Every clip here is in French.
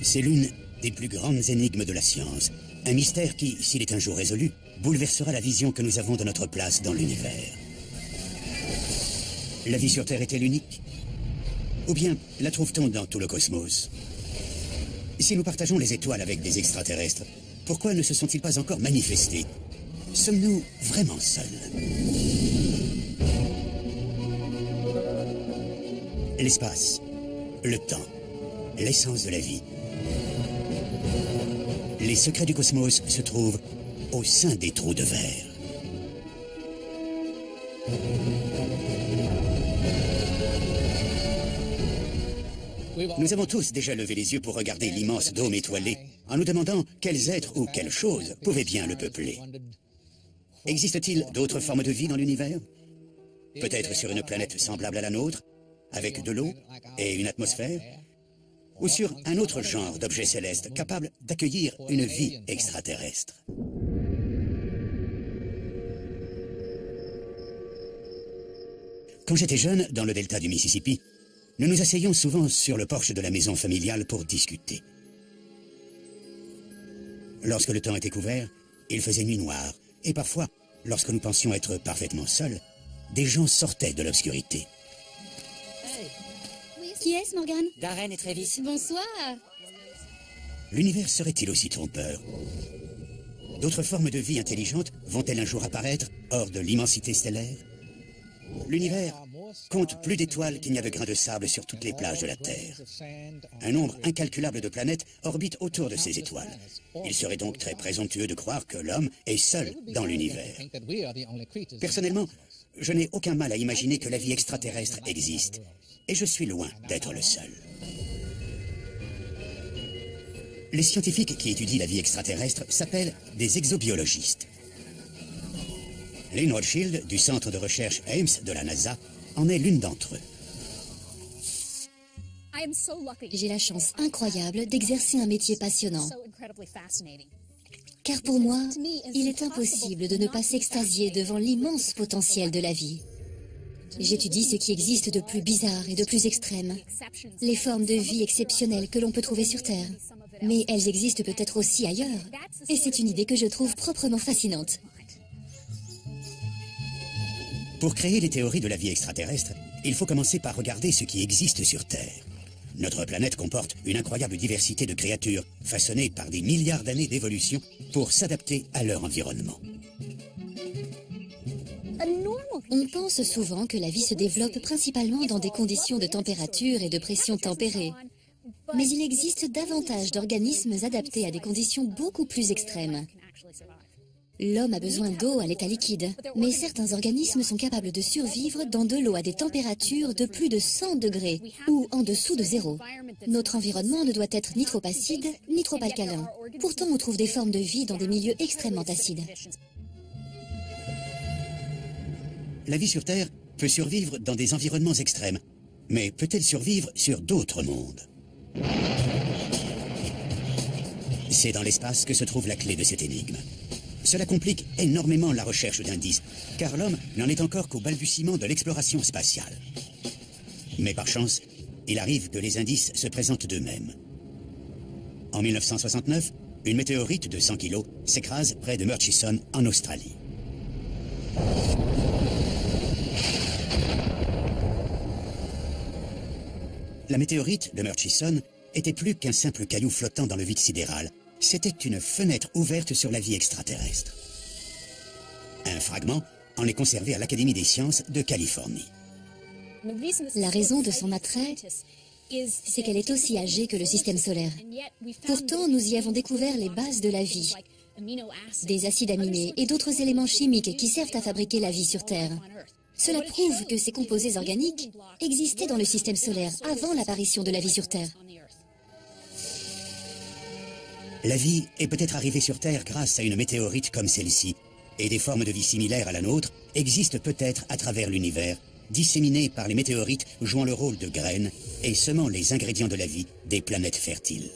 C'est l'une des plus grandes énigmes de la science. Un mystère qui, s'il est un jour résolu, bouleversera la vision que nous avons de notre place dans l'univers. La vie sur Terre est-elle unique? Ou bien la trouve-t-on dans tout le cosmos? Si nous partageons les étoiles avec des extraterrestres, pourquoi ne se sont-ils pas encore manifestés? Sommes-nous vraiment seuls? L'espace, le temps, l'essence de la vie. Les secrets du cosmos se trouvent au sein des trous de verre. Nous avons tous déjà levé les yeux pour regarder l'immense dôme étoilé, en nous demandant quels êtres ou quelles choses pouvaient bien le peupler. Existe-t-il d'autres formes de vie dans l'univers? Peut-être sur une planète semblable à la nôtre, avec de l'eau et une atmosphère? Ou sur un autre genre d'objet céleste capable d'accueillir une vie extraterrestre? Quand j'étais jeune, dans le delta du Mississippi, nous nous asseyions souvent sur le porche de la maison familiale pour discuter. Lorsque le temps était couvert, il faisait nuit noire, et parfois, lorsque nous pensions être parfaitement seuls, des gens sortaient de l'obscurité. Qui est-ce, Morgane? Darren et Travis. Bonsoir. L'univers serait-il aussi trompeur? D'autres formes de vie intelligentes vont-elles un jour apparaître hors de l'immensité stellaire? L'univers compte plus d'étoiles qu'il n'y a de grains de sable sur toutes les plages de la Terre. Un nombre incalculable de planètes orbite autour de ces étoiles. Il serait donc très présomptueux de croire que l'homme est seul dans l'univers. Personnellement, je n'ai aucun mal à imaginer que la vie extraterrestre existe. Et je suis loin d'être le seul. Les scientifiques qui étudient la vie extraterrestre s'appellent des exobiologistes. Lynn Rothschild, du centre de recherche Ames de la NASA, en est l'une d'entre eux. J'ai la chance incroyable d'exercer un métier passionnant. Car pour moi, il est impossible de ne pas s'extasier devant l'immense potentiel de la vie. J'étudie ce qui existe de plus bizarre et de plus extrême. Les formes de vie exceptionnelles que l'on peut trouver sur Terre. Mais elles existent peut-être aussi ailleurs. Et c'est une idée que je trouve proprement fascinante. Pour créer les théories de la vie extraterrestre, il faut commencer par regarder ce qui existe sur Terre. Notre planète comporte une incroyable diversité de créatures, façonnées par des milliards d'années d'évolution pour s'adapter à leur environnement. On pense souvent que la vie se développe principalement dans des conditions de température et de pression tempérées. Mais il existe davantage d'organismes adaptés à des conditions beaucoup plus extrêmes. L'homme a besoin d'eau à l'état liquide, mais certains organismes sont capables de survivre dans de l'eau à des températures de plus de 100 degrés ou en dessous de zéro. Notre environnement ne doit être ni trop acide, ni trop alcalin. Pourtant, on trouve des formes de vie dans des milieux extrêmement acides. La vie sur Terre peut survivre dans des environnements extrêmes, mais peut-elle survivre sur d'autres mondes? C'est dans l'espace que se trouve la clé de cette énigme. Cela complique énormément la recherche d'indices, car l'homme n'en est encore qu'au balbutiement de l'exploration spatiale. Mais par chance, il arrive que les indices se présentent d'eux-mêmes. En 1969, une météorite de 100 kg s'écrase près de Murchison, en Australie. La météorite de Murchison était plus qu'un simple caillou flottant dans le vide sidéral. C'était une fenêtre ouverte sur la vie extraterrestre. Un fragment en est conservé à l'Académie des sciences de Californie. La raison de son attrait, c'est qu'elle est aussi âgée que le système solaire. Pourtant, nous y avons découvert les bases de la vie, des acides aminés et d'autres éléments chimiques qui servent à fabriquer la vie sur Terre. Cela prouve que ces composés organiques existaient dans le système solaire avant l'apparition de la vie sur Terre. La vie est peut-être arrivée sur Terre grâce à une météorite comme celle-ci, et des formes de vie similaires à la nôtre existent peut-être à travers l'univers, disséminées par les météorites jouant le rôle de graines et semant les ingrédients de la vie des planètes fertiles.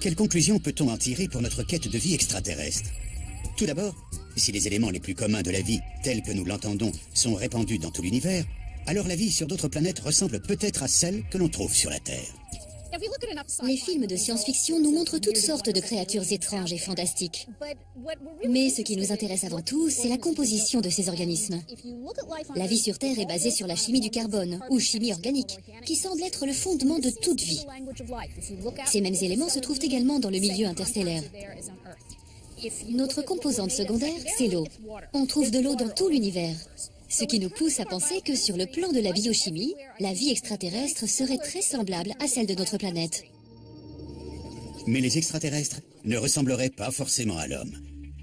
Quelles conclusions peut-on en tirer pour notre quête de vie extraterrestre? Tout d'abord, si les éléments les plus communs de la vie, tels que nous l'entendons, sont répandus dans tout l'univers, alors la vie sur d'autres planètes ressemble peut-être à celle que l'on trouve sur la Terre. Les films de science-fiction nous montrent toutes sortes de créatures étranges et fantastiques. Mais ce qui nous intéresse avant tout, c'est la composition de ces organismes. La vie sur Terre est basée sur la chimie du carbone, ou chimie organique, qui semble être le fondement de toute vie. Ces mêmes éléments se trouvent également dans le milieu interstellaire. Notre composante secondaire, c'est l'eau. On trouve de l'eau dans tout l'univers. Ce qui nous pousse à penser que sur le plan de la biochimie, la vie extraterrestre serait très semblable à celle de notre planète. Mais les extraterrestres ne ressembleraient pas forcément à l'homme.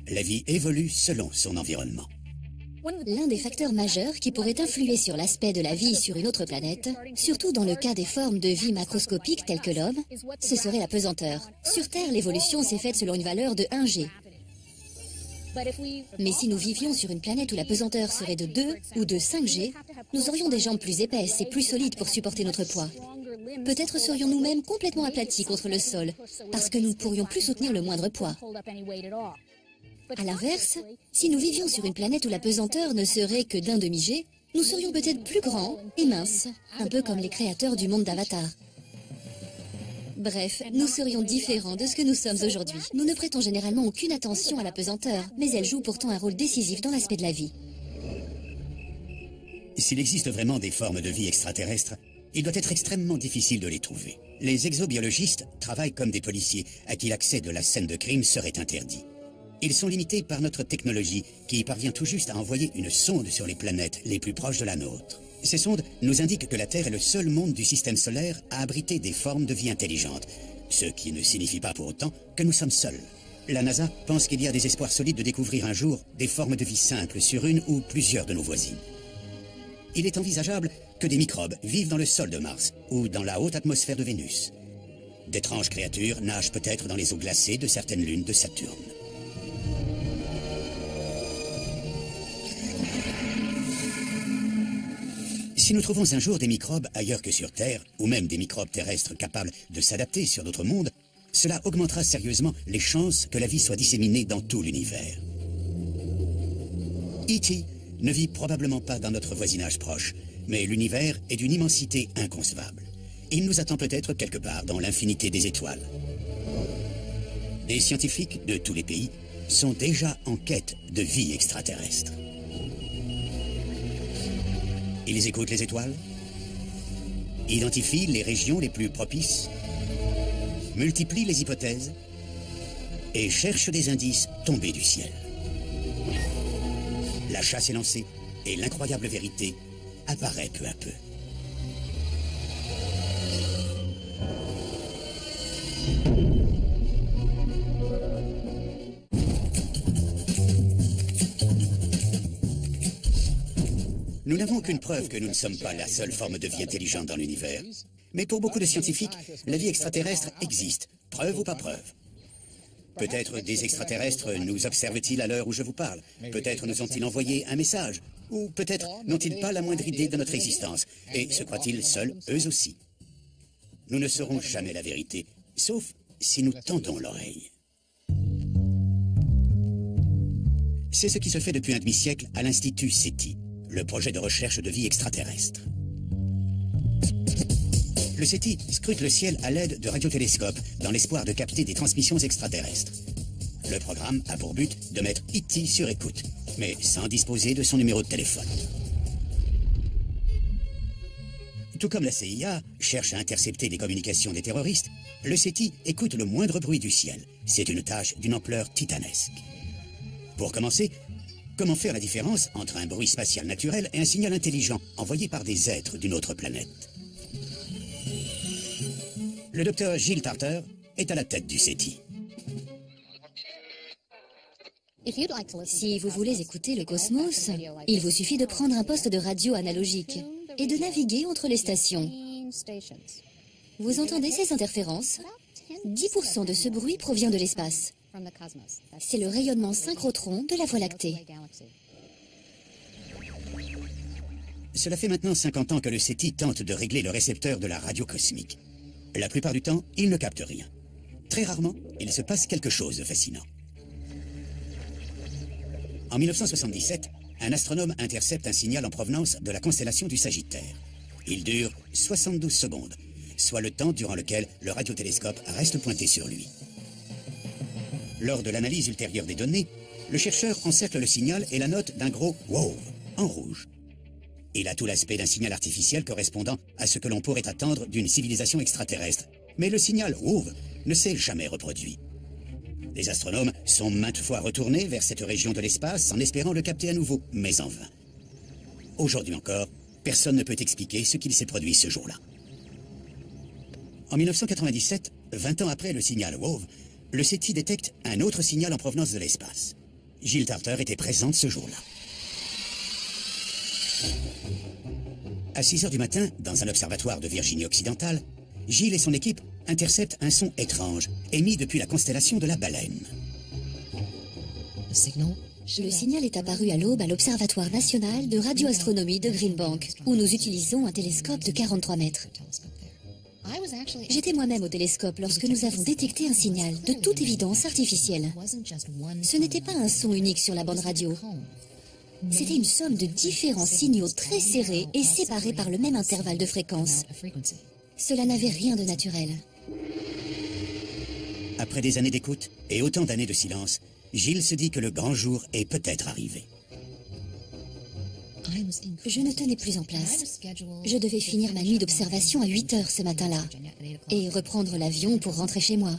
La vie évolue selon son environnement. L'un des facteurs majeurs qui pourrait influer sur l'aspect de la vie sur une autre planète, surtout dans le cas des formes de vie macroscopiques telles que l'homme, ce serait la pesanteur. Sur Terre, l'évolution s'est faite selon une valeur de 1G. Mais si nous vivions sur une planète où la pesanteur serait de 2 ou de 5G, nous aurions des jambes plus épaisses et plus solides pour supporter notre poids. Peut-être serions-nous même complètement aplatis contre le sol, parce que nous ne pourrions plus soutenir le moindre poids. À l'inverse, si nous vivions sur une planète où la pesanteur ne serait que d'un demi-G, nous serions peut-être plus grands et minces, un peu comme les créateurs du monde d'Avatar. Bref, nous serions différents de ce que nous sommes aujourd'hui. Nous ne prêtons généralement aucune attention à la pesanteur, mais elle joue pourtant un rôle décisif dans l'aspect de la vie. S'il existe vraiment des formes de vie extraterrestres, il doit être extrêmement difficile de les trouver. Les exobiologistes travaillent comme des policiers à qui l'accès de la scène de crime serait interdit. Ils sont limités par notre technologie qui parvient tout juste à envoyer une sonde sur les planètes les plus proches de la nôtre. Ces sondes nous indiquent que la Terre est le seul monde du système solaire à abriter des formes de vie intelligentes, ce qui ne signifie pas pour autant que nous sommes seuls. La NASA pense qu'il y a des espoirs solides de découvrir un jour des formes de vie simples sur une ou plusieurs de nos voisines. Il est envisageable que des microbes vivent dans le sol de Mars ou dans la haute atmosphère de Vénus. D'étranges créatures nagent peut-être dans les eaux glacées de certaines lunes de Saturne. Si nous trouvons un jour des microbes ailleurs que sur Terre, ou même des microbes terrestres capables de s'adapter sur d'autres mondes, cela augmentera sérieusement les chances que la vie soit disséminée dans tout l'univers. E.T. ne vit probablement pas dans notre voisinage proche, mais l'univers est d'une immensité inconcevable. Il nous attend peut-être quelque part dans l'infinité des étoiles. Des scientifiques de tous les pays sont déjà en quête de vie extraterrestre. Ils écoutent les étoiles, identifient les régions les plus propices, multiplient les hypothèses et cherchent des indices tombés du ciel. La chasse est lancée et l'incroyable vérité apparaît peu à peu. Nous n'avons aucune preuve que nous ne sommes pas la seule forme de vie intelligente dans l'univers. Mais pour beaucoup de scientifiques, la vie extraterrestre existe, preuve ou pas preuve. Peut-être des extraterrestres nous observent-ils à l'heure où je vous parle. Peut-être nous ont-ils envoyé un message. Ou peut-être n'ont-ils pas la moindre idée de notre existence. Et se croient-ils seuls, eux aussi. Nous ne saurons jamais la vérité, sauf si nous tendons l'oreille. C'est ce qui se fait depuis un demi-siècle à l'Institut SETI, le projet de recherche de vie extraterrestre. Le SETI scrute le ciel à l'aide de radiotélescopes dans l'espoir de capter des transmissions extraterrestres. Le programme a pour but de mettre E.T. sur écoute, mais sans disposer de son numéro de téléphone. Tout comme la CIA cherche à intercepter les communications des terroristes, le SETI écoute le moindre bruit du ciel. C'est une tâche d'une ampleur titanesque. Pour commencer, comment faire la différence entre un bruit spatial naturel et un signal intelligent envoyé par des êtres d'une autre planète? Le docteur Gilles Tarter est à la tête du SETI. Si vous voulez écouter le cosmos, il vous suffit de prendre un poste de radio analogique et de naviguer entre les stations. Vous entendez ces interférences? 10% de ce bruit provient de l'espace. C'est le rayonnement synchrotron de la Voie lactée. Cela fait maintenant 50 ans que le SETI tente de régler le récepteur de la radio cosmique. La plupart du temps, il ne capte rien. Très rarement, il se passe quelque chose de fascinant. En 1977, un astronome intercepte un signal en provenance de la constellation du Sagittaire. Il dure 72 secondes, soit le temps durant lequel le radiotélescope reste pointé sur lui. Lors de l'analyse ultérieure des données, le chercheur encercle le signal et la note d'un gros « wow » en rouge. Il a tout l'aspect d'un signal artificiel correspondant à ce que l'on pourrait attendre d'une civilisation extraterrestre. Mais le signal « wow » ne s'est jamais reproduit. Les astronomes sont maintes fois retournés vers cette région de l'espace en espérant le capter à nouveau, mais en vain. Aujourd'hui encore, personne ne peut expliquer ce qu'il s'est produit ce jour-là. En 1997, 20 ans après le signal WOW, le SETI détecte un autre signal en provenance de l'espace. Gill Tarter était présente ce jour-là. À 6 heures du matin, dans un observatoire de Virginie occidentale, Gill et son équipe interceptent un son étrange, émis depuis la constellation de la Baleine. Le signal est apparu à l'aube à l'Observatoire national de radioastronomie de Greenbank, où nous utilisons un télescope de 43 mètres. J'étais moi-même au télescope lorsque nous avons détecté un signal, de toute évidence artificiel. Ce n'était pas un son unique sur la bande radio. C'était une somme de différents signaux très serrés et séparés par le même intervalle de fréquence. Cela n'avait rien de naturel. Après des années d'écoute et autant d'années de silence, Gill se dit que le grand jour est peut-être arrivé. Je ne tenais plus en place. Je devais finir ma nuit d'observation à 8 heures ce matin-là et reprendre l'avion pour rentrer chez moi.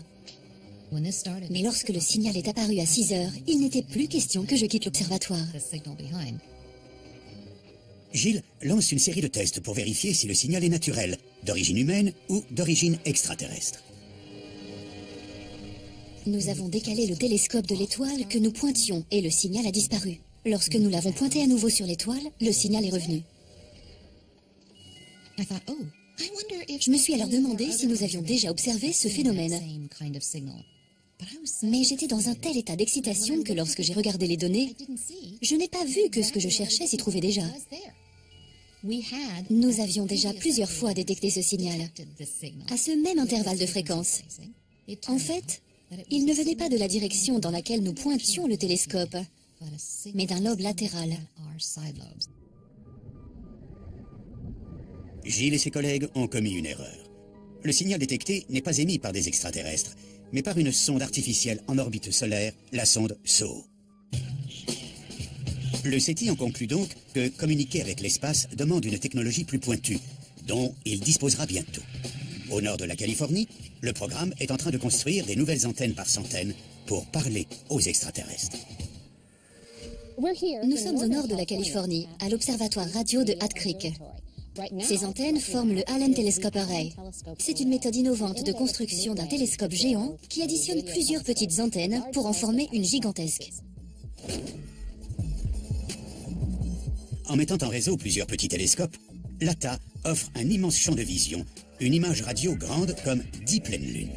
Mais lorsque le signal est apparu à 6 heures, il n'était plus question que je quitte l'observatoire. Gill lance une série de tests pour vérifier si le signal est naturel, d'origine humaine ou d'origine extraterrestre. Nous avons décalé le télescope de l'étoile que nous pointions et le signal a disparu. Lorsque nous l'avons pointé à nouveau sur l'étoile, le signal est revenu. Je me suis alors demandé si nous avions déjà observé ce phénomène. Mais j'étais dans un tel état d'excitation que lorsque j'ai regardé les données, je n'ai pas vu que ce que je cherchais s'y trouvait déjà. Nous avions déjà plusieurs fois détecté ce signal, à ce même intervalle de fréquence. En fait, il ne venait pas de la direction dans laquelle nous pointions le télescope, mais d'un lobe latéral. Gill et ses collègues ont commis une erreur. Le signal détecté n'est pas émis par des extraterrestres, mais par une sonde artificielle en orbite solaire, la sonde SOHO. Le SETI en conclut donc que communiquer avec l'espace demande une technologie plus pointue, dont il disposera bientôt. Au nord de la Californie, le programme est en train de construire des nouvelles antennes par centaines pour parler aux extraterrestres. Nous sommes au nord de la Californie, à l'observatoire radio de Hat Creek. Ces antennes forment le Allen Telescope Array. C'est une méthode innovante de construction d'un télescope géant qui additionne plusieurs petites antennes pour en former une gigantesque. En mettant en réseau plusieurs petits télescopes, l'ATA offre un immense champ de vision, une image radio grande comme 10 pleines lunes.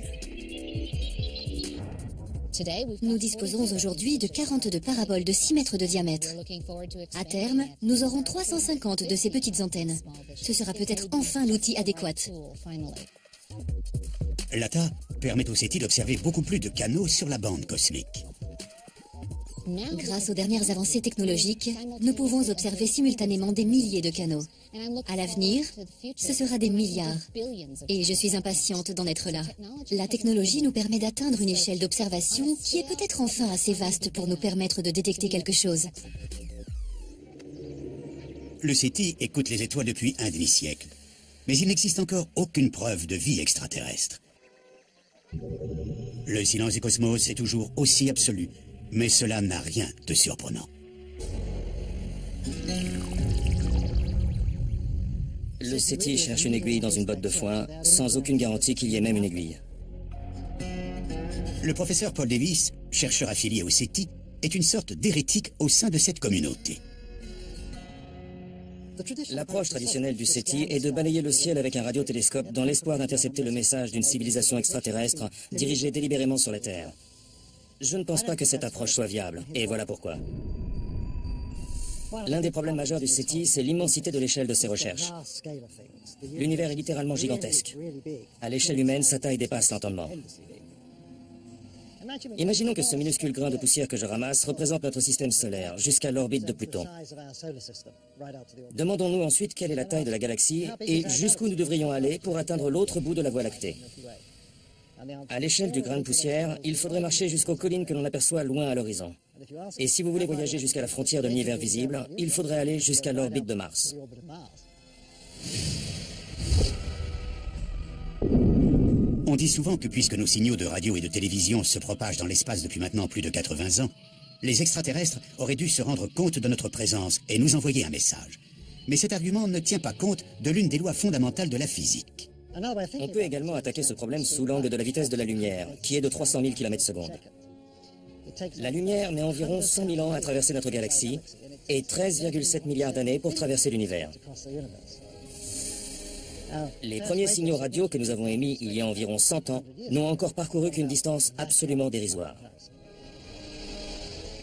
Nous disposons aujourd'hui de 42 paraboles de 6 mètres de diamètre. À terme, nous aurons 350 de ces petites antennes. Ce sera peut-être enfin l'outil adéquat. L'ATA permet au SETI d'observer beaucoup plus de canaux sur la bande cosmique. Grâce aux dernières avancées technologiques, nous pouvons observer simultanément des milliers de canaux. À l'avenir, ce sera des milliards. Et je suis impatiente d'en être là. La technologie nous permet d'atteindre une échelle d'observation qui est peut-être enfin assez vaste pour nous permettre de détecter quelque chose. Le SETI écoute les étoiles depuis un demi-siècle, mais il n'existe encore aucune preuve de vie extraterrestre. Le silence du cosmos est toujours aussi absolu, mais cela n'a rien de surprenant. Le SETI cherche une aiguille dans une botte de foin, sans aucune garantie qu'il y ait même une aiguille. Le professeur Paul Davis, chercheur affilié au SETI, est une sorte d'hérétique au sein de cette communauté. L'approche traditionnelle du SETI est de balayer le ciel avec un radiotélescope dans l'espoir d'intercepter le message d'une civilisation extraterrestre dirigée délibérément sur la Terre. Je ne pense pas que cette approche soit viable, et voilà pourquoi. L'un des problèmes majeurs du SETI, c'est l'immensité de l'échelle de ses recherches. L'univers est littéralement gigantesque. À l'échelle humaine, sa taille dépasse l'entendement. Imaginons que ce minuscule grain de poussière que je ramasse représente notre système solaire, jusqu'à l'orbite de Pluton. Demandons-nous ensuite quelle est la taille de la galaxie et jusqu'où nous devrions aller pour atteindre l'autre bout de la Voie lactée. À l'échelle du grain de poussière, il faudrait marcher jusqu'aux collines que l'on aperçoit loin à l'horizon. Et si vous voulez voyager jusqu'à la frontière de l'univers visible, il faudrait aller jusqu'à l'orbite de Mars. On dit souvent que puisque nos signaux de radio et de télévision se propagent dans l'espace depuis maintenant plus de 80 ans, les extraterrestres auraient dû se rendre compte de notre présence et nous envoyer un message. Mais cet argument ne tient pas compte de l'une des lois fondamentales de la physique. On peut également attaquer ce problème sous l'angle de la vitesse de la lumière, qui est de 300 000 km/s. La lumière met environ 100 000 ans à traverser notre galaxie et 13,7 milliards d'années pour traverser l'univers. Les premiers signaux radio que nous avons émis il y a environ 100 ans n'ont encore parcouru qu'une distance absolument dérisoire.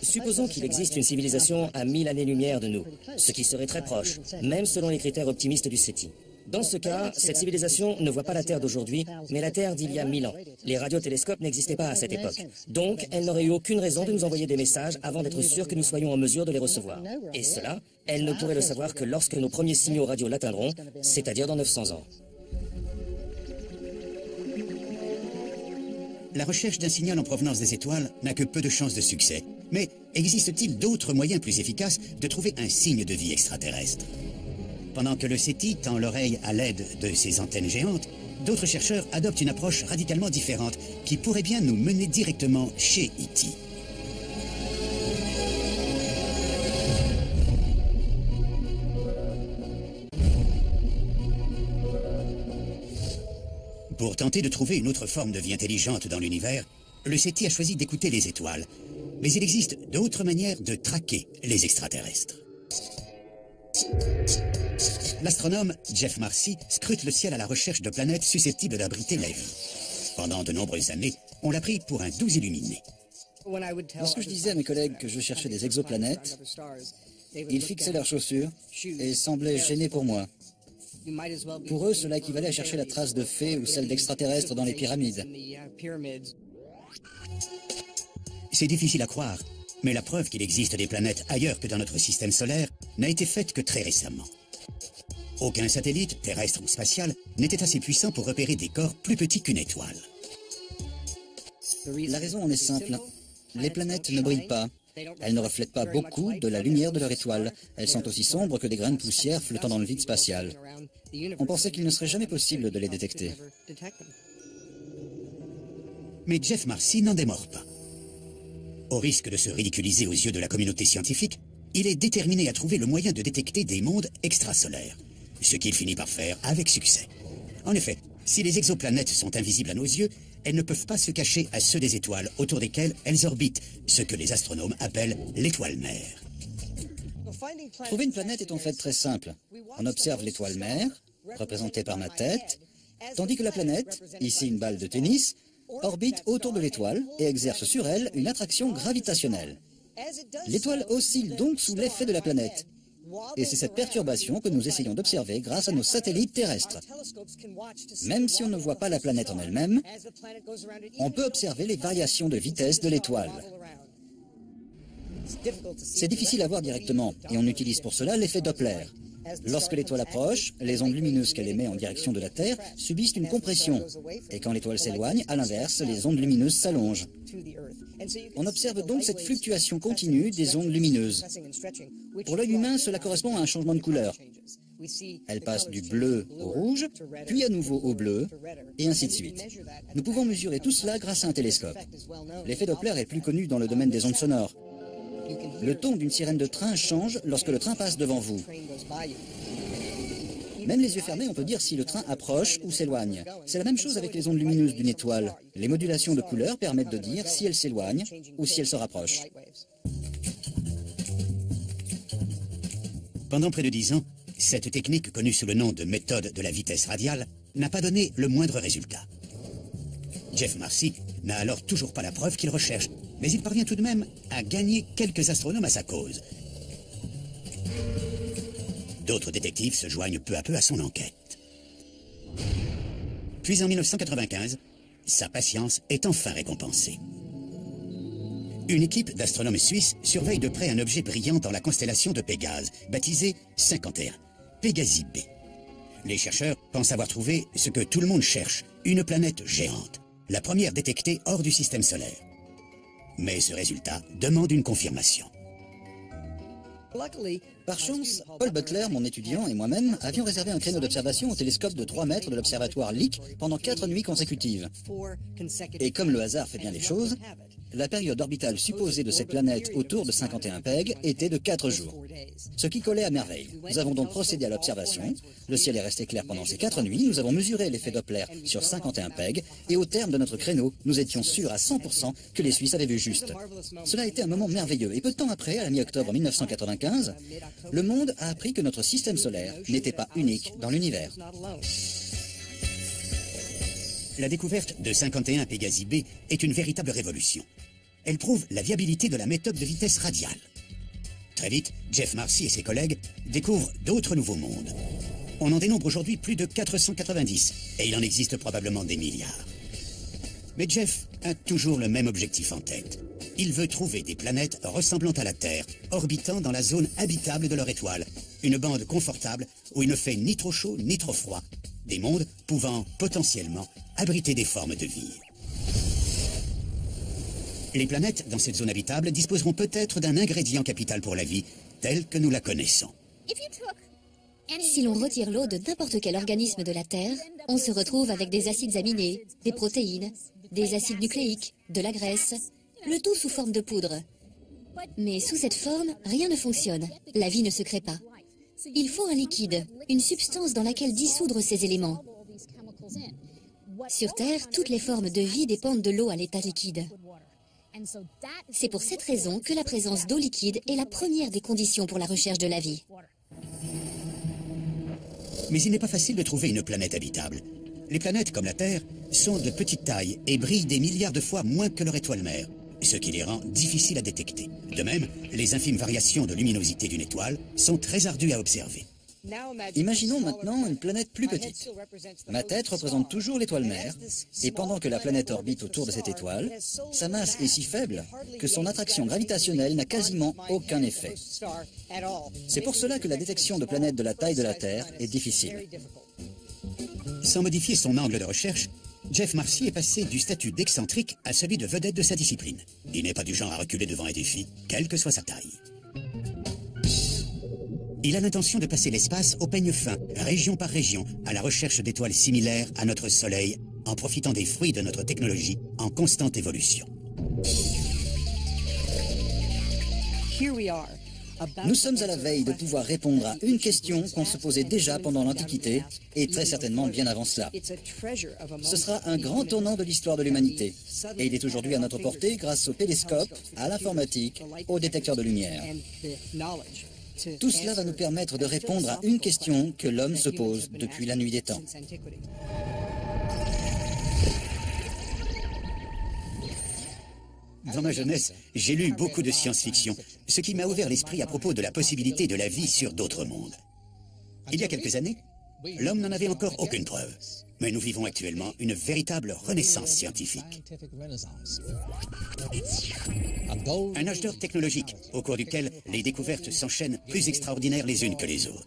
Supposons qu'il existe une civilisation à 1000 années-lumière de nous, ce qui serait très proche, même selon les critères optimistes du SETI. Dans ce cas, cette civilisation ne voit pas la Terre d'aujourd'hui, mais la Terre d'il y a 1000 ans. Les radiotélescopes n'existaient pas à cette époque. Donc, elle n'aurait eu aucune raison de nous envoyer des messages avant d'être sûre que nous soyons en mesure de les recevoir. Et cela, elle ne pourrait le savoir que lorsque nos premiers signaux radio l'atteindront, c'est-à-dire dans 900 ans. La recherche d'un signal en provenance des étoiles n'a que peu de chances de succès. Mais existe-t-il d'autres moyens plus efficaces de trouver un signe de vie extraterrestre? Pendant que le SETI tend l'oreille à l'aide de ses antennes géantes, d'autres chercheurs adoptent une approche radicalement différente qui pourrait bien nous mener directement chez E.T. Pour tenter de trouver une autre forme de vie intelligente dans l'univers, le SETI a choisi d'écouter les étoiles. Mais il existe d'autres manières de traquer les extraterrestres. L'astronome Jeff Marcy scrute le ciel à la recherche de planètes susceptibles d'abriter la vie. Pendant de nombreuses années, on l'a pris pour un doux illuminé. Lorsque je disais à mes collègues que je cherchais des exoplanètes, ils fixaient leurs chaussures et semblaient gênés pour moi. Pour eux, cela équivalait à chercher la trace de fées ou celle d'extraterrestres dans les pyramides. C'est difficile à croire, mais la preuve qu'il existe des planètes ailleurs que dans notre système solaire n'a été faite que très récemment. Aucun satellite, terrestre ou spatial, n'était assez puissant pour repérer des corps plus petits qu'une étoile. La raison en est simple. Les planètes ne brillent pas. Elles ne reflètent pas beaucoup de la lumière de leur étoile. Elles sont aussi sombres que des grains de poussière flottant dans le vide spatial. On pensait qu'il ne serait jamais possible de les détecter. Mais Jeff Marcy n'en démord pas. Au risque de se ridiculiser aux yeux de la communauté scientifique, il est déterminé à trouver le moyen de détecter des mondes extrasolaires, ce qu'il finit par faire avec succès. En effet, si les exoplanètes sont invisibles à nos yeux, elles ne peuvent pas se cacher à ceux des étoiles autour desquelles elles orbitent, ce que les astronomes appellent l'étoile mère. Trouver une planète est en fait très simple. On observe l'étoile mère, représentée par ma tête, tandis que la planète, ici une balle de tennis, orbite autour de l'étoile et exerce sur elle une attraction gravitationnelle. L'étoile oscille donc sous l'effet de la planète. Et c'est cette perturbation que nous essayons d'observer grâce à nos satellites terrestres. Même si on ne voit pas la planète en elle-même, on peut observer les variations de vitesse de l'étoile. C'est difficile à voir directement, et on utilise pour cela l'effet Doppler. Lorsque l'étoile approche, les ondes lumineuses qu'elle émet en direction de la Terre subissent une compression. Et quand l'étoile s'éloigne, à l'inverse, les ondes lumineuses s'allongent. On observe donc cette fluctuation continue des ondes lumineuses. Pour l'œil humain, cela correspond à un changement de couleur. Elle passe du bleu au rouge, puis à nouveau au bleu, et ainsi de suite. Nous pouvons mesurer tout cela grâce à un télescope. L'effet Doppler est plus connu dans le domaine des ondes sonores. Le ton d'une sirène de train change lorsque le train passe devant vous. Même les yeux fermés, on peut dire si le train approche ou s'éloigne. C'est la même chose avec les ondes lumineuses d'une étoile. Les modulations de couleur permettent de dire si elle s'éloigne ou si elle se rapproche. Pendant près de 10 ans, cette technique, connue sous le nom de méthode de la vitesse radiale, n'a pas donné le moindre résultat. Jeff Marcy n'a alors toujours pas la preuve qu'il recherche, mais il parvient tout de même à gagner quelques astronomes à sa cause. D'autres détectives se joignent peu à peu à son enquête. Puis en 1995, sa patience est enfin récompensée. Une équipe d'astronomes suisses surveille de près un objet brillant dans la constellation de Pégase, baptisé 51, Pégasi B. Les chercheurs pensent avoir trouvé ce que tout le monde cherche, une planète géante, la première détectée hors du système solaire. Mais ce résultat demande une confirmation. Par chance, Paul Butler, mon étudiant, et moi-même avions réservé un créneau d'observation au télescope de 3 mètres de l'observatoire Lick pendant 4 nuits consécutives. Et comme le hasard fait bien les choses, la période orbitale supposée de cette planète autour de 51 Pég était de 4 jours, ce qui collait à merveille. Nous avons donc procédé à l'observation, le ciel est resté clair pendant ces 4 nuits, nous avons mesuré l'effet Doppler sur 51 Pég, et au terme de notre créneau, nous étions sûrs à 100% que les Suisses avaient vu juste. Cela a été un moment merveilleux, et peu de temps après, à la mi-octobre 1995, le monde a appris que notre système solaire n'était pas unique dans l'univers. La découverte de 51 Pégasi B est une véritable révolution. Elle prouve la viabilité de la méthode de vitesse radiale. Très vite, Jeff Marcy et ses collègues découvrent d'autres nouveaux mondes. On en dénombre aujourd'hui plus de 490, et il en existe probablement des milliards. Mais Jeff a toujours le même objectif en tête. Il veut trouver des planètes ressemblant à la Terre, orbitant dans la zone habitable de leur étoile, une bande confortable où il ne fait ni trop chaud ni trop froid, des mondes pouvant potentiellement abriter des formes de vie. Les planètes dans cette zone habitable disposeront peut-être d'un ingrédient capital pour la vie, tel que nous la connaissons. Si l'on retire l'eau de n'importe quel organisme de la Terre, on se retrouve avec des acides aminés, des protéines, des acides nucléiques, de la graisse, le tout sous forme de poudre. Mais sous cette forme, rien ne fonctionne. La vie ne se crée pas. Il faut un liquide, une substance dans laquelle dissoudre ces éléments. Sur Terre, toutes les formes de vie dépendent de l'eau à l'état liquide. C'est pour cette raison que la présence d'eau liquide est la première des conditions pour la recherche de la vie. Mais il n'est pas facile de trouver une planète habitable. Les planètes, comme la Terre, sont de petite taille et brillent des milliards de fois moins que leur étoile mère, ce qui les rend difficiles à détecter. De même, les infimes variations de luminosité d'une étoile sont très ardues à observer. Imaginons maintenant une planète plus petite. Ma tête représente toujours l'étoile mère, et pendant que la planète orbite autour de cette étoile, sa masse est si faible que son attraction gravitationnelle n'a quasiment aucun effet. C'est pour cela que la détection de planètes de la taille de la Terre est difficile. Sans modifier son angle de recherche, Jeff Marcy est passé du statut d'excentrique à celui de vedette de sa discipline. Il n'est pas du genre à reculer devant un défi, quelle que soit sa taille. Il a l'intention de passer l'espace au peigne fin, région par région, à la recherche d'étoiles similaires à notre Soleil, en profitant des fruits de notre technologie en constante évolution. Nous sommes à la veille de pouvoir répondre à une question qu'on se posait déjà pendant l'Antiquité, et très certainement bien avant cela. Ce sera un grand tournant de l'histoire de l'humanité, et il est aujourd'hui à notre portée grâce au télescope, à l'informatique, aux détecteurs de lumière. Tout cela va nous permettre de répondre à une question que l'homme se pose depuis la nuit des temps. Dans ma jeunesse, j'ai lu beaucoup de science-fiction, ce qui m'a ouvert l'esprit à propos de la possibilité de la vie sur d'autres mondes. Il y a quelques années, l'homme n'en avait encore aucune preuve. Mais nous vivons actuellement une véritable renaissance scientifique. Un âge d'or technologique, au cours duquel les découvertes s'enchaînent plus extraordinaires les unes que les autres.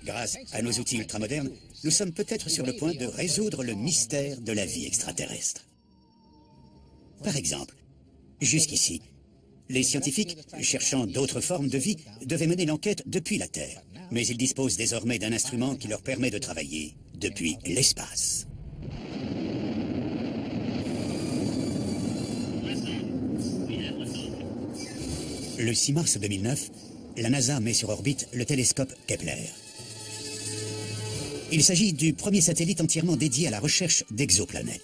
Grâce à nos outils ultramodernes, nous sommes peut-être sur le point de résoudre le mystère de la vie extraterrestre. Par exemple, jusqu'ici, les scientifiques, cherchant d'autres formes de vie, devaient mener l'enquête depuis la Terre. Mais ils disposent désormais d'un instrument qui leur permet de travailler depuis l'espace. Le 6 mars 2009, la NASA met sur orbite le télescope Kepler. Il s'agit du premier satellite entièrement dédié à la recherche d'exoplanètes.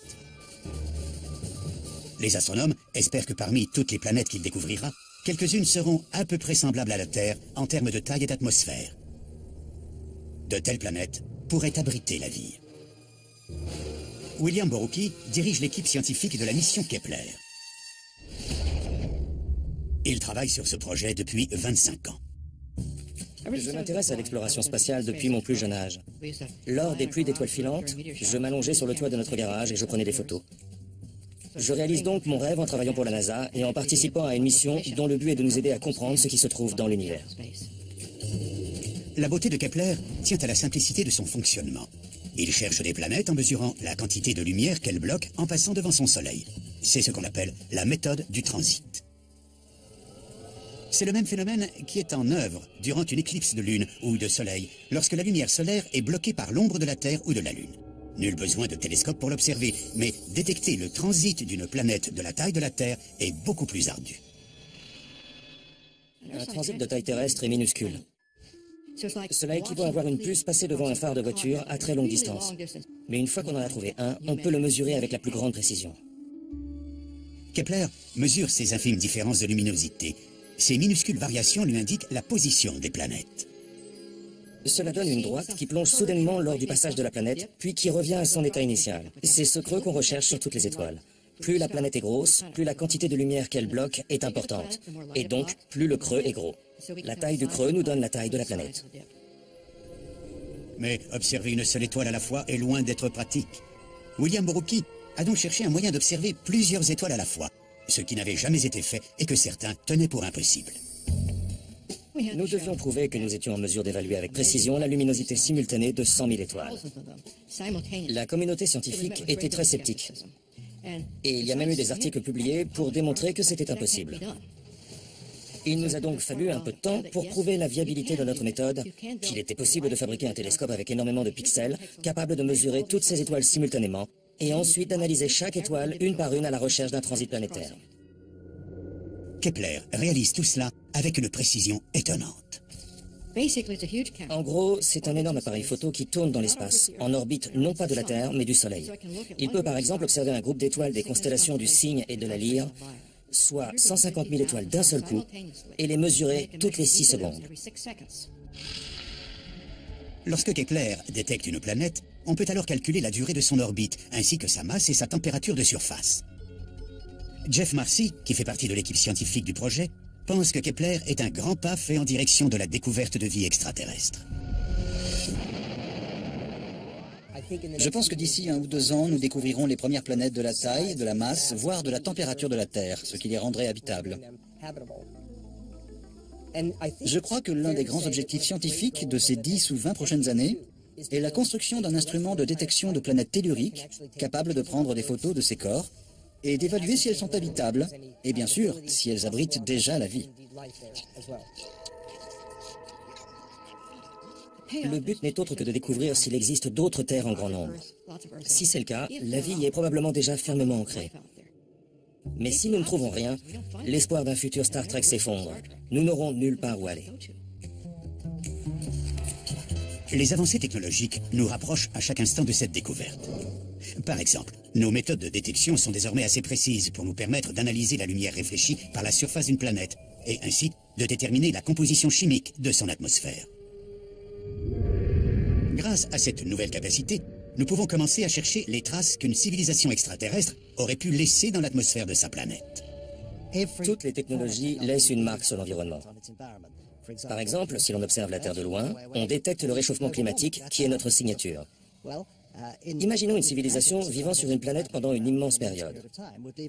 Les astronomes espèrent que parmi toutes les planètes qu'il découvrira, quelques-unes seront à peu près semblables à la Terre en termes de taille et d'atmosphère. De telles planètes pourraient abriter la vie. William Borucki dirige l'équipe scientifique de la mission Kepler. Il travaille sur ce projet depuis 25 ans. Je m'intéresse à l'exploration spatiale depuis mon plus jeune âge. Lors des pluies d'étoiles filantes, je m'allongeais sur le toit de notre garage et je prenais des photos. Je réalise donc mon rêve en travaillant pour la NASA et en participant à une mission dont le but est de nous aider à comprendre ce qui se trouve dans l'univers. La beauté de Kepler tient à la simplicité de son fonctionnement. Il cherche des planètes en mesurant la quantité de lumière qu'elles bloquent en passant devant son Soleil. C'est ce qu'on appelle la méthode du transit. C'est le même phénomène qui est en œuvre durant une éclipse de Lune ou de Soleil, lorsque la lumière solaire est bloquée par l'ombre de la Terre ou de la Lune. Nul besoin de télescope pour l'observer, mais détecter le transit d'une planète de la taille de la Terre est beaucoup plus ardu. Un transit de taille terrestre est minuscule. Cela équivaut à voir une puce passer devant un phare de voiture à très longue distance. Mais une fois qu'on en a trouvé un, on peut le mesurer avec la plus grande précision. Kepler mesure ces infimes différences de luminosité. Ces minuscules variations lui indiquent la position des planètes. Cela donne une droite qui plonge soudainement lors du passage de la planète, puis qui revient à son état initial. C'est ce creux qu'on recherche sur toutes les étoiles. Plus la planète est grosse, plus la quantité de lumière qu'elle bloque est importante. Et donc, plus le creux est gros. La taille du creux nous donne la taille de la planète. Mais observer une seule étoile à la fois est loin d'être pratique. William Borucki a donc cherché un moyen d'observer plusieurs étoiles à la fois, ce qui n'avait jamais été fait et que certains tenaient pour impossible. Nous devions prouver que nous étions en mesure d'évaluer avec précision la luminosité simultanée de 100 000 étoiles. La communauté scientifique était très sceptique. Et il y a même eu des articles publiés pour démontrer que c'était impossible. Il nous a donc fallu un peu de temps pour prouver la viabilité de notre méthode, qu'il était possible de fabriquer un télescope avec énormément de pixels, capable de mesurer toutes ces étoiles simultanément, et ensuite d'analyser chaque étoile une par une à la recherche d'un transit planétaire. Kepler réalise tout cela avec une précision étonnante. En gros, c'est un énorme appareil photo qui tourne dans l'espace, en orbite non pas de la Terre, mais du Soleil. Il peut par exemple observer un groupe d'étoiles des constellations du Cygne et de la Lyre, soit 150 000 étoiles d'un seul coup, et les mesurer toutes les 6 secondes. Lorsque Kepler détecte une planète, on peut alors calculer la durée de son orbite, ainsi que sa masse et sa température de surface. Jeff Marcy, qui fait partie de l'équipe scientifique du projet, pense que Kepler est un grand pas fait en direction de la découverte de vie extraterrestre. Je pense que d'ici 1 ou 2 ans, nous découvrirons les premières planètes de la taille, de la masse, voire de la température de la Terre, ce qui les rendrait habitables. Je crois que l'un des grands objectifs scientifiques de ces 10 ou 20 prochaines années est la construction d'un instrument de détection de planètes telluriques capable de prendre des photos de ces corps et d'évaluer si elles sont habitables, et bien sûr, si elles abritent déjà la vie. Le but n'est autre que de découvrir s'il existe d'autres terres en grand nombre. Si c'est le cas, la vie y est probablement déjà fermement ancrée. Mais si nous ne trouvons rien, l'espoir d'un futur Star Trek s'effondre. Nous n'aurons nulle part où aller. Les avancées technologiques nous rapprochent à chaque instant de cette découverte. Par exemple, nos méthodes de détection sont désormais assez précises pour nous permettre d'analyser la lumière réfléchie par la surface d'une planète et ainsi de déterminer la composition chimique de son atmosphère. Grâce à cette nouvelle capacité, nous pouvons commencer à chercher les traces qu'une civilisation extraterrestre aurait pu laisser dans l'atmosphère de sa planète. Toutes les technologies laissent une marque sur l'environnement. Par exemple, si l'on observe la Terre de loin, on détecte le réchauffement climatique qui est notre signature. Imaginons une civilisation vivant sur une planète pendant une immense période.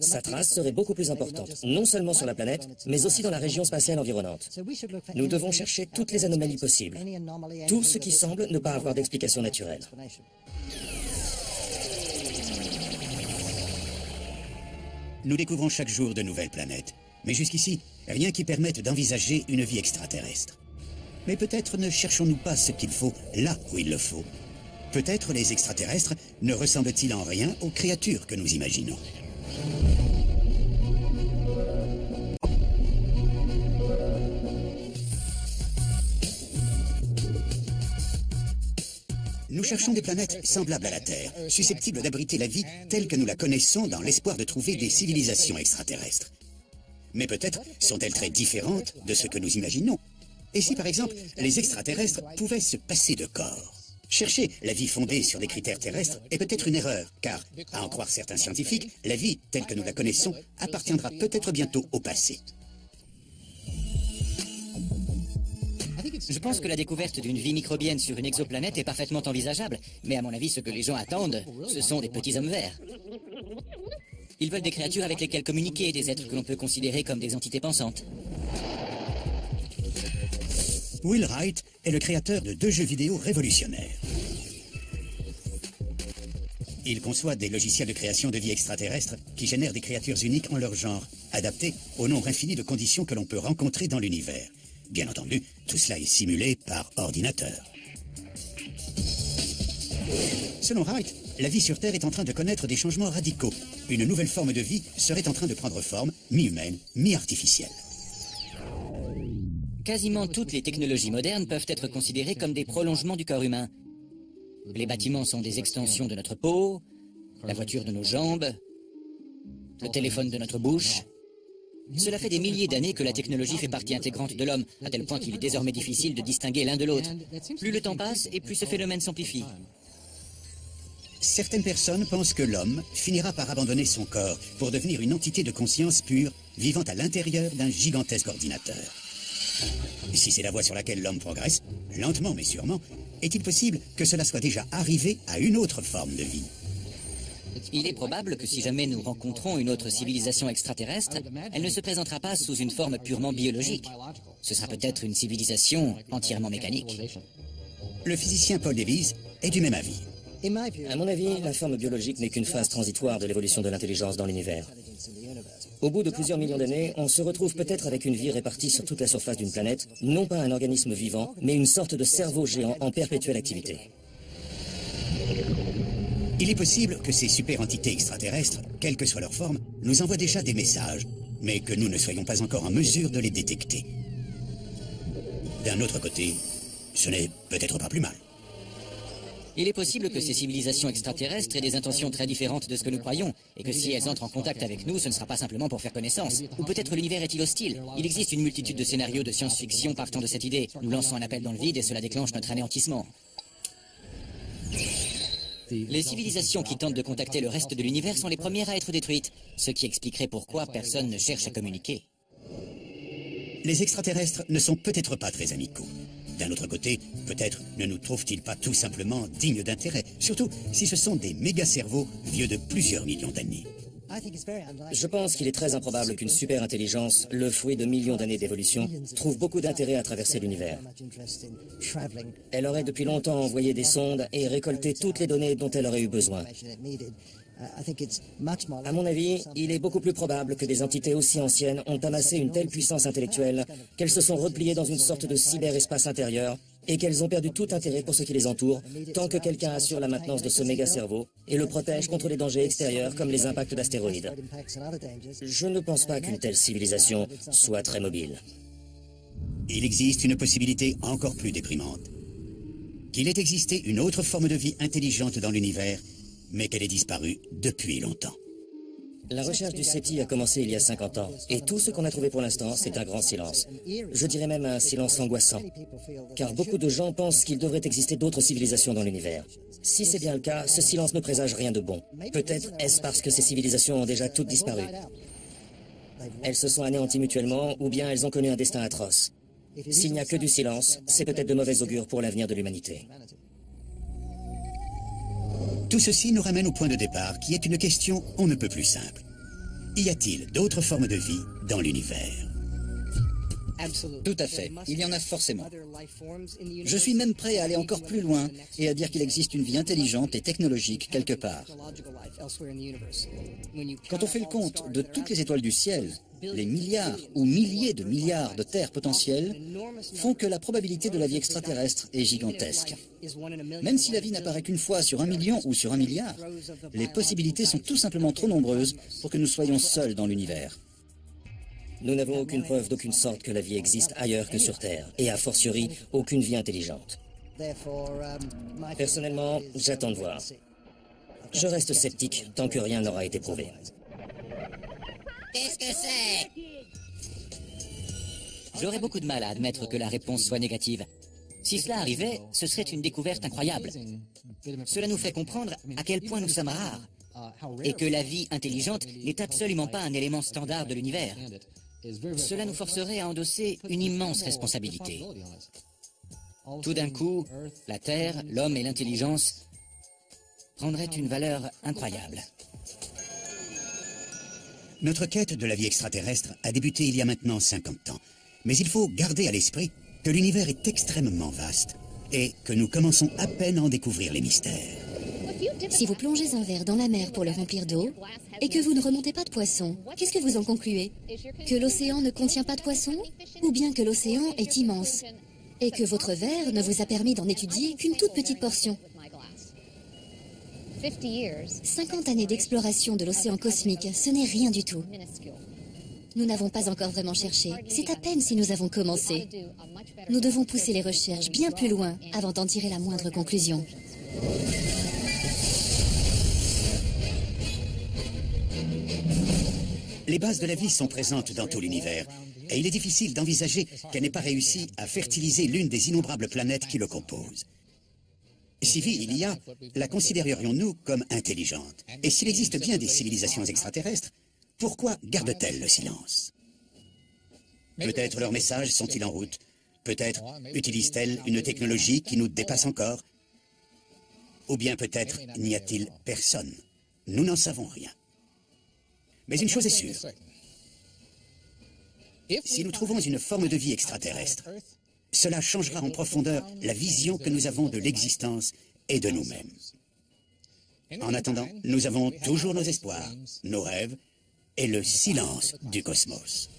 Sa trace serait beaucoup plus importante, non seulement sur la planète, mais aussi dans la région spatiale environnante. Nous devons chercher toutes les anomalies possibles, tout ce qui semble ne pas avoir d'explication naturelle. Nous découvrons chaque jour de nouvelles planètes, mais jusqu'ici, rien qui permette d'envisager une vie extraterrestre. Mais peut-être ne cherchons-nous pas ce qu'il faut là où il le faut. Peut-être les extraterrestres ne ressemblent-ils en rien aux créatures que nous imaginons. Nous cherchons des planètes semblables à la Terre, susceptibles d'abriter la vie telle que nous la connaissons dans l'espoir de trouver des civilisations extraterrestres. Mais peut-être sont-elles très différentes de ce que nous imaginons. Et si par exemple, les extraterrestres pouvaient se passer de corps? Chercher la vie fondée sur des critères terrestres est peut-être une erreur, car, à en croire certains scientifiques, la vie telle que nous la connaissons appartiendra peut-être bientôt au passé. Je pense que la découverte d'une vie microbienne sur une exoplanète est parfaitement envisageable. Mais à mon avis, ce que les gens attendent, ce sont des petits hommes verts. Ils veulent des créatures avec lesquelles communiquer, des êtres que l'on peut considérer comme des entités pensantes. Will Wright est le créateur de 2 jeux vidéo révolutionnaires. Il conçoit des logiciels de création de vie extraterrestre qui génèrent des créatures uniques en leur genre, adaptées au nombre infini de conditions que l'on peut rencontrer dans l'univers. Bien entendu, tout cela est simulé par ordinateur. Selon Wright, la vie sur Terre est en train de connaître des changements radicaux. Une nouvelle forme de vie serait en train de prendre forme, mi-humaine, mi-artificielle. Quasiment toutes les technologies modernes peuvent être considérées comme des prolongements du corps humain. Les bâtiments sont des extensions de notre peau, la voiture de nos jambes, le téléphone de notre bouche. Cela fait des milliers d'années que la technologie fait partie intégrante de l'homme, à tel point qu'il est désormais difficile de distinguer l'un de l'autre. Plus le temps passe et plus ce phénomène s'amplifie. Certaines personnes pensent que l'homme finira par abandonner son corps pour devenir une entité de conscience pure, vivant à l'intérieur d'un gigantesque ordinateur. Si c'est la voie sur laquelle l'homme progresse, lentement mais sûrement, est-il possible que cela soit déjà arrivé à une autre forme de vie? Il est probable que si jamais nous rencontrons une autre civilisation extraterrestre, elle ne se présentera pas sous une forme purement biologique. Ce sera peut-être une civilisation entièrement mécanique. Le physicien Paul Davies est du même avis. À mon avis, la forme biologique n'est qu'une phase transitoire de l'évolution de l'intelligence dans l'univers. Au bout de plusieurs millions d'années, on se retrouve peut-être avec une vie répartie sur toute la surface d'une planète, non pas un organisme vivant, mais une sorte de cerveau géant en perpétuelle activité. Il est possible que ces super-entités extraterrestres, quelle que soit leur forme, nous envoient déjà des messages, mais que nous ne soyons pas encore en mesure de les détecter. D'un autre côté, ce n'est peut-être pas plus mal. Il est possible que ces civilisations extraterrestres aient des intentions très différentes de ce que nous croyons, et que si elles entrent en contact avec nous, ce ne sera pas simplement pour faire connaissance. Ou peut-être l'univers est-il hostile. Il existe une multitude de scénarios de science-fiction partant de cette idée. Nous lançons un appel dans le vide et cela déclenche notre anéantissement. Les civilisations qui tentent de contacter le reste de l'univers sont les premières à être détruites, ce qui expliquerait pourquoi personne ne cherche à communiquer. Les extraterrestres ne sont peut-être pas très amicaux. D'un autre côté, peut-être ne nous trouvent-ils pas tout simplement dignes d'intérêt, surtout si ce sont des méga-cerveaux vieux de plusieurs millions d'années. Je pense qu'il est très improbable qu'une super-intelligence, le fruit de millions d'années d'évolution, trouve beaucoup d'intérêt à traverser l'univers. Elle aurait depuis longtemps envoyé des sondes et récolté toutes les données dont elle aurait eu besoin. À mon avis, il est beaucoup plus probable que des entités aussi anciennes ont amassé une telle puissance intellectuelle qu'elles se sont repliées dans une sorte de cyberespace intérieur et qu'elles ont perdu tout intérêt pour ce qui les entoure, tant que quelqu'un assure la maintenance de ce méga-cerveau et le protège contre les dangers extérieurs comme les impacts d'astéroïdes. Je ne pense pas qu'une telle civilisation soit très mobile. Il existe une possibilité encore plus déprimante. Qu'il ait existé une autre forme de vie intelligente dans l'univers, mais qu'elle ait disparu depuis longtemps. La recherche du SETI a commencé il y a 50 ans, et tout ce qu'on a trouvé pour l'instant, c'est un grand silence. Je dirais même un silence angoissant, car beaucoup de gens pensent qu'il devrait exister d'autres civilisations dans l'univers. Si c'est bien le cas, ce silence ne présage rien de bon. Peut-être est-ce parce que ces civilisations ont déjà toutes disparu. Elles se sont anéanties mutuellement, ou bien elles ont connu un destin atroce. S'il n'y a que du silence, c'est peut-être de mauvais augure pour l'avenir de l'humanité. Tout ceci nous ramène au point de départ, qui est une question on ne peut plus simple. Y a-t-il d'autres formes de vie dans l'univers? Tout à fait, il y en a forcément. Je suis même prêt à aller encore plus loin et à dire qu'il existe une vie intelligente et technologique quelque part. Quand on fait le compte de toutes les étoiles du ciel, les milliards ou milliers de milliards de terres potentielles font que la probabilité de la vie extraterrestre est gigantesque. Même si la vie n'apparaît qu'une fois sur 1 million ou sur 1 milliard, les possibilités sont tout simplement trop nombreuses pour que nous soyons seuls dans l'univers. Nous n'avons aucune preuve d'aucune sorte que la vie existe ailleurs que sur Terre, et a fortiori, aucune vie intelligente. Personnellement, j'attends de voir. Je reste sceptique tant que rien n'aura été prouvé. Qu'est-ce que c'est? J'aurais beaucoup de mal à admettre que la réponse soit négative. Si cela arrivait, ce serait une découverte incroyable. Cela nous fait comprendre à quel point nous sommes rares, et que la vie intelligente n'est absolument pas un élément standard de l'univers. Cela nous forcerait à endosser une immense responsabilité. Tout d'un coup, la Terre, l'homme et l'intelligence prendraient une valeur incroyable. Notre quête de la vie extraterrestre a débuté il y a maintenant 50 ans. Mais il faut garder à l'esprit que l'univers est extrêmement vaste et que nous commençons à peine à en découvrir les mystères. Si vous plongez un verre dans la mer pour le remplir d'eau et que vous ne remontez pas de poissons, qu'est-ce que vous en concluez? Que l'océan ne contient pas de poissons? Ou bien que l'océan est immense et que votre verre ne vous a permis d'en étudier qu'une toute petite portion? 50 années d'exploration de l'océan cosmique, ce n'est rien du tout. Nous n'avons pas encore vraiment cherché. C'est à peine si nous avons commencé. Nous devons pousser les recherches bien plus loin avant d'en tirer la moindre conclusion. Les bases de la vie sont présentes dans tout l'univers, et il est difficile d'envisager qu'elle n'ait pas réussi à fertiliser l'une des innombrables planètes qui le composent. Si vie il y a, la considérerions-nous comme intelligente? Et s'il existe bien des civilisations extraterrestres, pourquoi gardent-elles le silence? Peut-être leurs messages sont-ils en route? Peut-être utilisent-elles une technologie qui nous dépasse encore? Ou bien peut-être n'y a-t-il personne? Nous n'en savons rien. Mais une chose est sûre. Si nous trouvons une forme de vie extraterrestre, cela changera en profondeur la vision que nous avons de l'existence et de nous-mêmes. En attendant, nous avons toujours nos espoirs, nos rêves et le silence du cosmos.